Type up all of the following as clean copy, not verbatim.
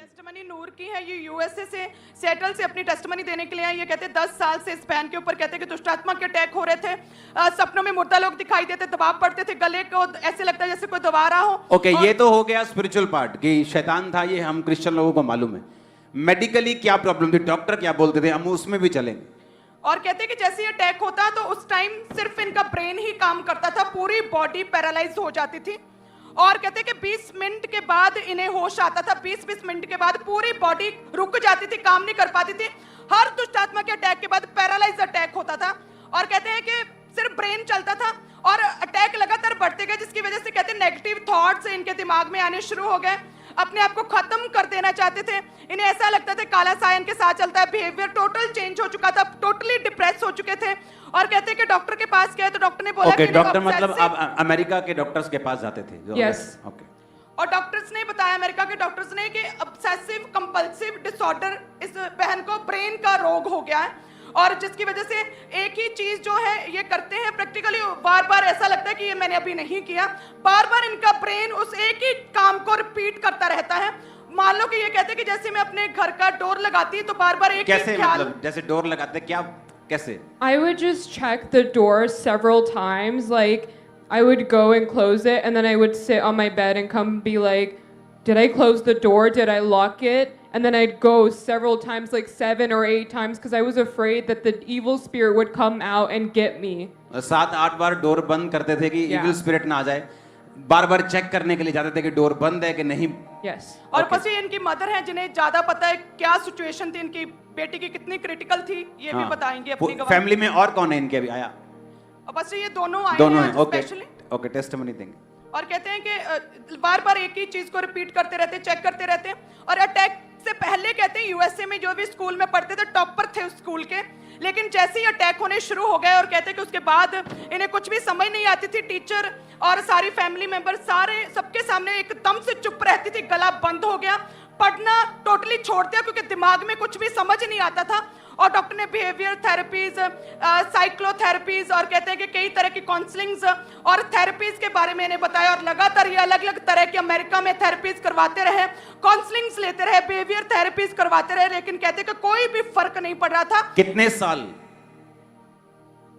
Testimony नूर की है, ये यूएसए से सेटल से अपनी टेस्टमनी देने के लिए आए। ये कहते हैं 10 साल से इस बहन के ऊपर कहते हैं कि दुष्ट आत्मा के अटैक हो रहे थे, सपनों में मुर्दा लोग दिखाई देते, दबाव पड़ते थे, गले को ऐसे लगता है जैसे कोई दबा रहा हो। ओके, ये तो हो गया स्पिरिचुअल पार्ट कि शैतान था, ये हम क्रिश्चियन लोगों को मालूम है। मेडिकली क्या प्रॉब्लम थी, डॉक्टर क्या बोलते थे, हम उसमें भी चलेंगे। और कहते हैं कि जैसे ये अटैक होता तो उस टाइम सिर्फ इनका ब्रेन ही काम करता था, पूरी बॉडी पैरालाइज हो जाती थी। और कहते हैं कि 20 मिनट के बाद इन्हें होश आता था, 20 मिनट के बाद पूरी बॉडी रुक जाती थी, काम नहीं कर पाती थी। हर दुष्ट आत्मा के अटैक के बाद पैरालाइज अटैक होता था और कहते हैं कि सिर्फ ब्रेन चलता था और अटैक लगातार बढ़ते गए, जिसकी वजह से कहते हैं नेगेटिव थॉट्स इनके दिमाग में आने शुरू हो गए, अपने आप को खत्म कर देना चाहते थे। इन्हें ऐसा लगता था काला सायन के साथ चलता है, बिहेवियर टोटल चेंज हो चुका था, टोटली डिप्रेस हो चुके थे। और कहते हैं कि डॉक्टर के पास गए तो डॉक्टर ने बोला कि डॉक्टर इन्हें मतलब आप अमेरिका के डॉक्टर्स के पास जाते थे? Yes. ओके। और डॉक्टर्स ने बताया, अमेरिका के डॉक्टर्स ने, कि ऑब्सेसिव कंपल्सिव डिसऑर्डर इस बहन को ब्रेन का रोग हो गया है और जिसकी वजह से एक ही चीज जो है ये करते हैं प्रैक्टिकली, बार बार ऐसा लगता है कि ये मैंने अभी नहीं किया, बार बार इनका ब्रेन उस एक ही काम को रिपीट करता रहता है। मान लो कि ये कहते हैं कि जैसे मैं अपने घर का डोर लगाती है तो बार बार एक कैसे, ही ख्याल, मतलब जैसे डोर लगाते क्या, कैसे? I would just check the door several times. Like, I would go and close it, and then I would sit on my bed and come be like, did I close the door? Did I lock it? And then I'd go several times, like 7 or 8 times, because I was afraid that the evil spirit would come out and get me. 7-8 bar door बंद करते थे कि Yeah. Evil spirit ना आ जाए, बार बार check करने के लिए जाते थे कि डोर बंद है कि नहीं। Yes. और Okay. बस ये इनकी मदर है जिन्हें ज्यादा पता है क्या सिचुएशन थी इनकी बेटी की, कितनी क्रिटिकल थी, ये भी बताएंगे अपनी गवाही। फैमिली में और कौन है इनके अभी आया? और बस ये दोनों आए दोनों हैं हैं। Okay specially. ओके, टेस्टिमनी देंगे। और कहते हैं कि बार बार एक ही चीज को रिपीट करते रहते, चेक करते रहते। और अटैक से पहले कहते हैं यूएसए में जो भी स्कूल में पढ़ते थे टॉपर थे उस स्कूल के, लेकिन जैसे ही अटैक होने शुरू हो गए और कहते हैं कि उसके बाद इन्हें कुछ भी समझ नहीं आती थी, टीचर और सारी फैमिली मेंबर सारे सबके सामने एकदम से चुप रहती थी, गला बंद हो गया, पढ़ना टोटली छोड़ दिया क्योंकि दिमाग में कुछ भी समझ नहीं आता था। और डॉक्टर ने बिहेवियर थेरेपीज, साइक्लोथेरेपीज और कहते हैं कि कई तरह की काउंसलिंग्स और थेरेपीज के बारे में इन्हें बताया और लगातार ये अलग अलग तरह की अमेरिका में थेरेपीज करवाते रहे, काउंसलिंग्स लेते रहे, बिहेवियर थेरेपीज करवाते रहे, लेकिन कहते हैं कि कोई भी फर्क नहीं पड़ रहा था। कितने साल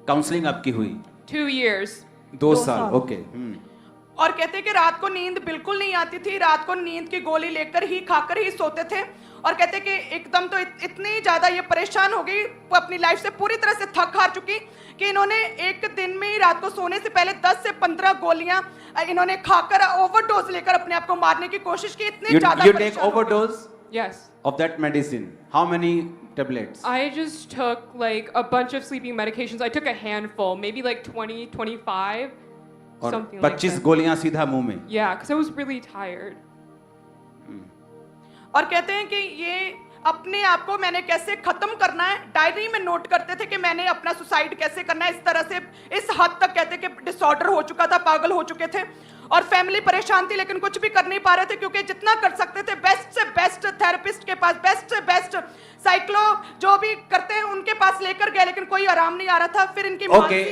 काउंसलिंग आपकी हुई? 2 years. 2 साल। ओके। और कहते हैं कि रात को नींद बिल्कुल नहीं आती थी, रात को नींद की गोली लेकर ही खाकर ही सोते थे। और कहते हैं कि एकदम तो इतनी ज्यादा ये परेशान हो गई, वो अपनी लाइफ से पूरी तरह से थक हार चुकी कि इन्होंने एक दिन में ही रात को सोने से पहले 10 से 15 गोलियां इन्होंने खाकर ओवरडोज लेकर अपने आप को मारने की कोशिश की। इतनी ज्यादा You take overdose Yes. of that medicine. How many tablets? I just took like a bunch of sleeping medications. I took a handful, maybe like 20, 25, और something like 25 that. गोलियां सीधा मुंह में। Yeah, because I was really tired. और कहते हैं कि ये अपने आप को मैंने कैसे खत्म करना है डायरी में नोट करते थे कि मैंने अपना सुसाइड कैसे करना है। इस तरह से इस हद तक कहते कि डिसऑर्डर हो चुका था, पागल हो चुके थे। और फैमिली परेशान थी लेकिन कुछ भी कर नहीं पा रहे थे क्योंकि जितना कर सकते थे बेस्ट से बेस्ट थेरेपिस्ट के पास, बेस्ट से बेस्ट साइक्लो जो भी करते हैं उनके पास लेकर गए, लेकिन कोई आराम नहीं आ रहा था। फिर इनकी ओके,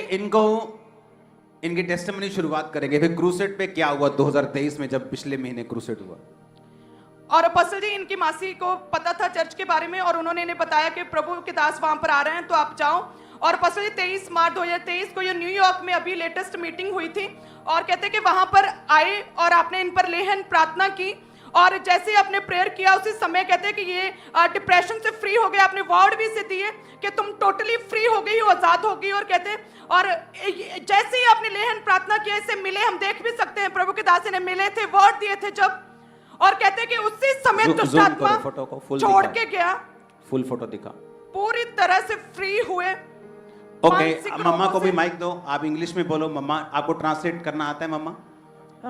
इनकी टेस्टिमनी शुरुआत करेंगे। फिर क्रूसेड पे क्या हुआ 2023 में जब पिछले महीने क्रूसेड हुआ? और अपोस्टल जी इनकी मासी को पता था चर्च के बारे में और उन्होंने इन्हें बताया कि प्रभु के दास वहां पर आ रहे हैं तो आप जाओ। और अपोस्टल जी 23 मार्च 2023 को ये न्यूयॉर्क में अभी लेटेस्ट मीटिंग हुई थी और कहते कि वहां पर आए और आपने इन पर लेहन प्रार्थना की और जैसे ही आपने प्रेयर किया उसी समय कहते हैं कि ये डिप्रेशन से फ्री हो गए। आपने वर्ड भी से दिए कि तुम टोटली फ्री हो गई हो, आजाद हो गई। और कहते हैं और जैसे ही आपने लेहन प्रार्थना किया, इससे मिले, हम देख भी सकते हैं प्रभु के दास ने मिले थे, वर्ड दिए थे जब। और कहते हैं कि उसी समय दुष्ट आत्मा फोटो को फुल छोड़ के गया, फुल फोटो दिखा, पूरी तरह से फ्री हुए। ओके, मम्मा को भी माइक दो, आप इंग्लिश में बोलो। मम्मा, आपको ट्रांसलेट करना आता है मम्मा?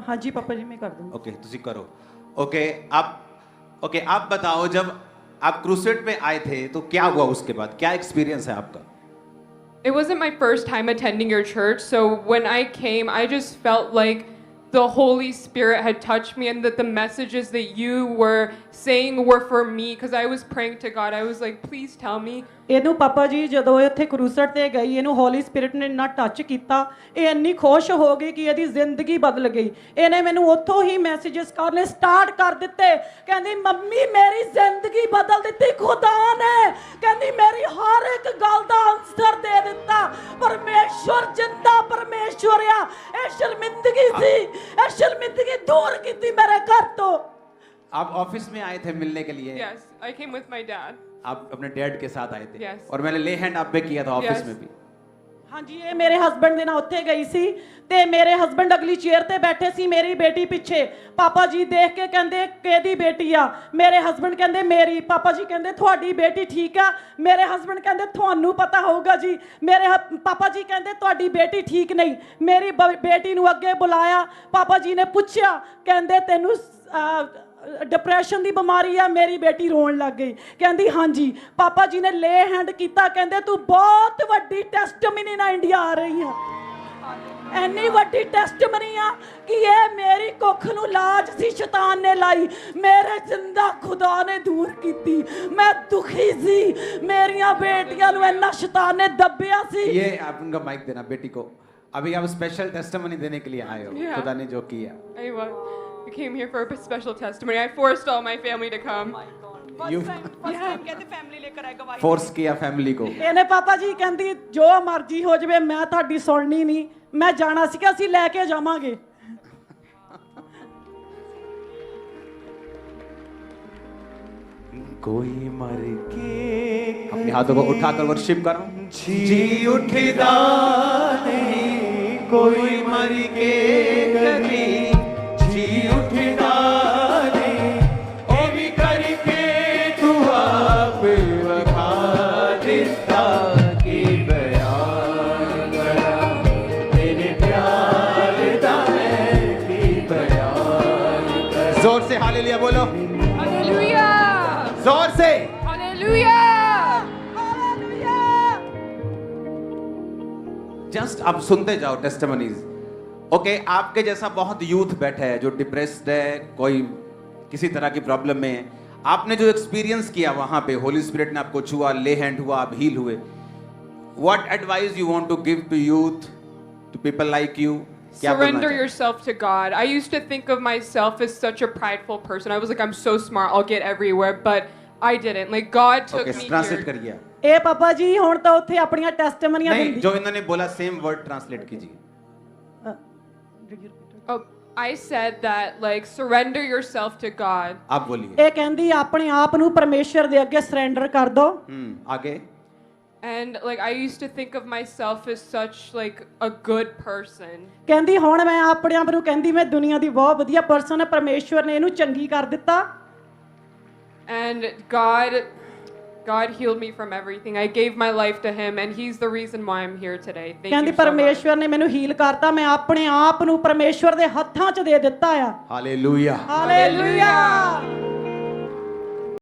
हाँ जी पापा जी, मैं कर दूंगा। ओके, तुसी करो। ओके, आप बताओ, जब आप क्रूसेड पे आए थे तो क्या हुआ उसके बाद, क्या एक्सपीरियंस है आपका? It wasn't my first time attending your church, so when I came, I just felt like the Holy Spirit had touched me and that the messages that you were saying were for me, because I was praying to God. I was like, please tell me. ਇਹਨੂੰ ਪਾਪਾ ਜੀ ਜਦੋਂ ਇਹ ਇੱਥੇ ਕਰੂਸਟ ਤੇ ਗਈ ਇਹਨੂੰ ਹੌਲੀ spirit ਨੇ ਇੰਨਾ ਟੱਚ ਕੀਤਾ ਇਹ ਇੰਨੀ ਖੁਸ਼ ਹੋ ਗਈ ਕਿ ਇਹਦੀ ਜ਼ਿੰਦਗੀ ਬਦਲ ਗਈ ਇਹਨੇ ਮੈਨੂੰ ਉੱਥੋਂ ਹੀ ਮੈਸੇजेस ਕਰਨੇ ਸਟਾਰਟ ਕਰ ਦਿੱਤੇ ਕਹਿੰਦੀ ਮੰਮੀ ਮੇਰੀ ਜ਼ਿੰਦਗੀ ਬਦਲ ਦਿੱਤੀ ਖੁਦਾ ਨੇ ਕਹਿੰਦੀ ਮੇਰੀ ਹਰ ਇੱਕ ਗੱਲ ਦਾ ਆਨਸਰ ਦੇ ਦਿੱਤਾ ਪਰਮੇਸ਼ਵਰ ਜਿੰਦਾ ਪਰਮੇਸ਼ਵਰ ਆ ਇਹ ਸ਼ਰਮਿੰਦਗੀ ਸੀ ਇਹ ਸ਼ਰਮਿੰਦਗੀ ਦੂਰ ਕੀਤੀ ਮੇਰੇ ਘਰ ਤੋਂ आप ऑफिस में आए थे मिलने के लिए? Yes, I came with my dad. आप अपने डैड के साथ आए थे? Yes. और मैंने ले हैंड आप पे किया था ऑफिस Yes. में भी? ਹਾਂਜੀ ਇਹ ਮੇਰੇ ਹਸਬੰਡ ਦੇ ਨਾਲ ਉੱਥੇ ਗਈ ਸੀ ਤੇ ਮੇਰੇ ਹਸਬੰਡ ਅਗਲੀ ਚੇਅਰ ਤੇ ਬੈਠੇ ਸੀ ਮੇਰੀ ਬੇਟੀ ਪਿੱਛੇ ਪਾਪਾ ਜੀ ਦੇਖ ਕੇ ਕਹਿੰਦੇ ਕਿਹਦੀ ਬੇਟੀ ਆ ਮੇਰੇ ਹਸਬੰਡ ਕਹਿੰਦੇ ਮੇਰੀ ਪਾਪਾ ਜੀ ਕਹਿੰਦੇ ਤੁਹਾਡੀ ਬੇਟੀ ਠੀਕ ਆ ਮੇਰੇ ਹਸਬੰਡ ਕਹਿੰਦੇ ਤੁਹਾਨੂੰ ਪਤਾ ਹੋਊਗਾ ਜੀ ਮੇਰੇ ਪਾਪਾ ਜੀ ਕਹਿੰਦੇ ਤੁਹਾਡੀ ਬੇਟੀ ਠੀਕ ਨਹੀਂ ਮੇਰੀ ਬੇਟੀ ਨੂੰ ਅੱਗੇ ਬੁਲਾਇਆ ਪਾਪਾ ਜੀ ਨੇ ਪੁੱਛਿਆ ਕਹਿੰਦੇ ਤੈਨੂੰ डिप्रेशन ਦੀ ਬਿਮਾਰੀ ਆ ਮੇਰੀ ਬੇਟੀ ਰੋਣ ਲੱਗ ਗਈ ਕਹਿੰਦੀ ਹਾਂਜੀ ਪਾਪਾ ਜੀ ਨੇ ਲੇ ਹੈਂਡ ਕੀਤਾ ਕਹਿੰਦੇ ਤੂੰ ਬਹੁਤ ਵੱਡੀ ਟੈਸਟਮਨੀ ਨਾਲ ਇੰਡੀਆ ਆ ਰਹੀ ਆ ਐਨੀ ਵੱਡੀ ਟੈਸਟਮਨੀ ਆ ਕਿ ਇਹ ਮੇਰੀ ਕੁੱਖ ਨੂੰ ਲਾਜ ਸੀ ਸ਼ੈਤਾਨ ਨੇ ਲਾਈ ਮੇਰੇ ਜਿੰਦਾ ਖੁਦਾ ਨੇ ਦੂਰ ਕੀਤੀ ਮੈਂ ਦੁਖੀ ਸੀ ਮੇਰੀਆਂ ਬੇਟੀਆਂ ਨੂੰ ਇੰਨਾ ਸ਼ੈਤਾਨ ਨੇ ਦੱਬਿਆ ਸੀ ये आप उनका माइक देना बेटी को अभी आप स्पेशल टेस्टिमनी देने के लिए आए हो Yeah. खुदा ने जो किया I came here for a special testimony. I forced all my family to come. You first time कहते फैमिली लेकर आएगा वाइफ फोर्स किया फैमिली को ਇਹਨੇ ਪਾਪਾ ਜੀ ਕਹਿੰਦੀ ਜੋ ਮਰਜ਼ੀ ਹੋ ਜਾਵੇ ਮੈਂ ਤੁਹਾਡੀ ਸੁਣਨੀ ਨਹੀਂ ਮੈਂ ਜਾਣਾ ਸੀ ਕਿ ਅਸੀਂ ਲੈ ਕੇ ਜਾਵਾਂਗੇ कोई मर के अपने हाथों को उठाकर वर्शिप करो जी उठदा नहीं कोई मर के कभी जी उठदा नहीं ओ भी करके तू आप वखा दिता की बयान करा तेरे प्यार दा है की बयान करा जोर से हालेलुया बोलो Hallelujah! जोर से Hallelujah! जस्ट आप सुनते जाओ टेस्टिमनीज ओके आपके जैसा बहुत यूथ बैठा है जो डिप्रेस्ड है कोई किसी तरह की प्रॉब्लम में है आपने जो एक्सपीरियंस किया वहां पे होली स्पिरिट ने आपको छुआ ले हैंड हुआ आप हील हुए what advice you want to give to youth to people like you Surrender yourself to God. I used to think of myself as such a prideful person. I was like, I'm so smart, I'll get everywhere, but I didn't. Like, God took okay me translate here. करिए ਇਹ ਪਾਪਾ ਜੀ ਹੁਣ ਤਾਂ ਉੱਥੇ ਆਪਣੀਆਂ ਟੈਸਟਮਨੀਆਂ नहीं ਦਿੰਦੀ जो इन्होंने बोला सेम वर्ड ट्रांसलेट कीजिए Oh, I said that, like, surrender yourself to God. आप बोलिए ਇਹ ਕਹਿੰਦੀ ਆਪਣੇ ਆਪ ਨੂੰ ਪਰਮੇਸ਼ਰ ਦੇ ਅੱਗੇ ਸਰੈਂਡਰ ਕਰ ਦੋ आगे And, like, I used to think of myself as such, like, a good person. ਕਹਿੰਦੀ ਹੁਣ ਮੈਂ ਆਪਣੇ ਆਪ ਨੂੰ ਕਹਿੰਦੀ ਮੈਂ ਦੁਨੀਆ ਦੀ ਬਹੁਤ ਵਧੀਆ ਪਰਸਨ ਹੈ ਪਰਮੇਸ਼ਵਰ ਨੇ ਇਹਨੂੰ ਚੰਗੀ ਕਰ ਦਿੱਤਾ And God healed me from everything. I gave my life to Him, and He's the reason why I'm here today. Thank ਕਹਿੰਦੀ you so much. ਪਰਮੇਸ਼ਵਰ ਨੇ ਮੈਨੂੰ ਹੀਲ ਕਰਤਾ ਮੈਂ ਆਪਣੇ ਆਪ ਨੂੰ ਪਰਮੇਸ਼ਵਰ ਦੇ ਹੱਥਾਂ 'ਚ ਦੇ ਦਿੱਤਾ ਆ हालेलुया ਹਾਲੇਲੂਇਆ